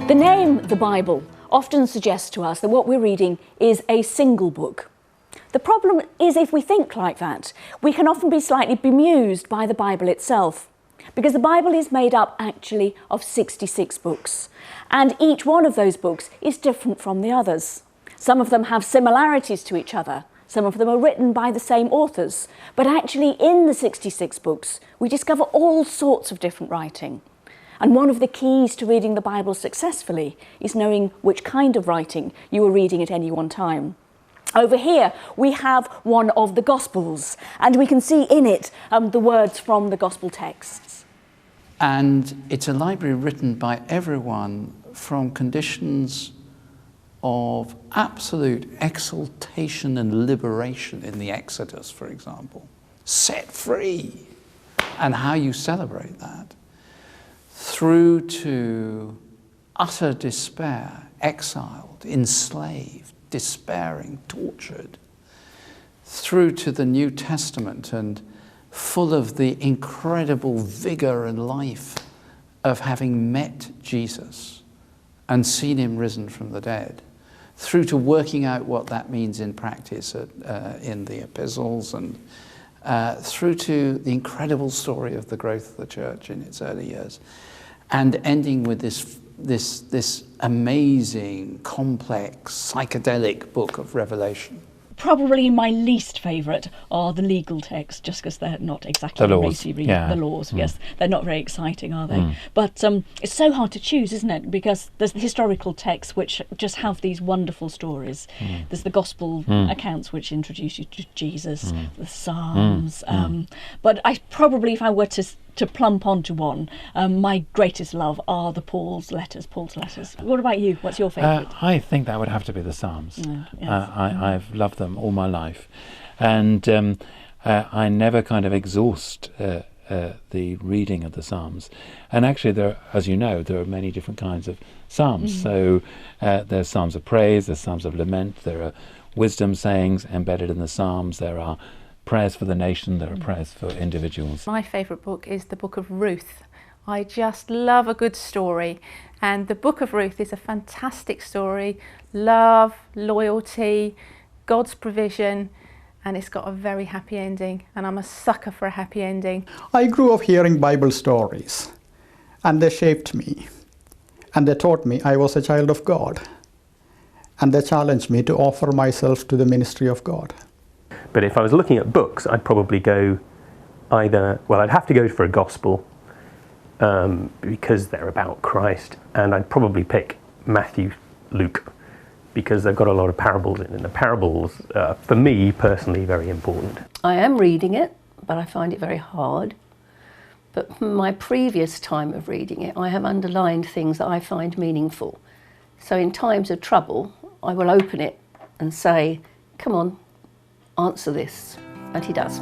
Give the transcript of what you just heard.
The name, the Bible, often suggests to us that what we're reading is a single book. The problem is if we think like that, we can often be slightly bemused by the Bible itself, because the Bible is made up actually of 66 books, and each one of those books is different from the others. Some of them have similarities to each other, some of them are written by the same authors, but actually in the 66 books we discover all sorts of different writing. And one of the keys to reading the Bible successfully is knowing which kind of writing you are reading at any one time. Over here we have one of the Gospels, and we can see in it the words from the Gospel texts. And it's a library written by everyone from conditions of absolute exaltation and liberation in the Exodus, for example, set free, and how you celebrate that, through to utter despair, exiled, enslaved, despairing, tortured, through to the New Testament and full of the incredible vigor and life of having met Jesus and seen him risen from the dead, through to working out what that means in practice in the epistles, and through to the incredible story of the growth of the church in its early years, and ending with this amazing, complex, psychedelic book of Revelation. Probably my least favourite are the legal texts, just because they're not exactly the racy reading. yeah. The laws, yes. They're not very exciting, are they? But it's so hard to choose, isn't it? Because there's the historical texts which just have these wonderful stories. There's the gospel accounts which introduce you to Jesus, the Psalms. But I probably, if I were to plump onto one, my greatest love are the Paul's letters. What about you? What's your favourite? I think that would have to be the Psalms. Yes. I've loved them all my life, and I never kind of exhaust the reading of the Psalms. And actually, there, as you know, there are many different kinds of Psalms. So there's Psalms of praise, there's Psalms of lament, there are wisdom sayings embedded in the Psalms, there are prayers for the nation, there are prayers for individuals. My favourite book is the Book of Ruth. I just love a good story, and the Book of Ruth is a fantastic story. Love, loyalty, God's provision, and it's got a very happy ending, and I'm a sucker for a happy ending. I grew up hearing Bible stories, and they shaped me, and they taught me I was a child of God, and they challenged me to offer myself to the ministry of God. But if I was looking at books, I'd probably go I'd have to go for a gospel because they're about Christ, and I'd probably pick Matthew, Luke, because they've got a lot of parables in, and the parables, for me personally, very important. I am reading it, but I find it very hard. But my previous time of reading it, I have underlined things that I find meaningful. So in times of trouble, I will open it and say, come on, answer this, and he does.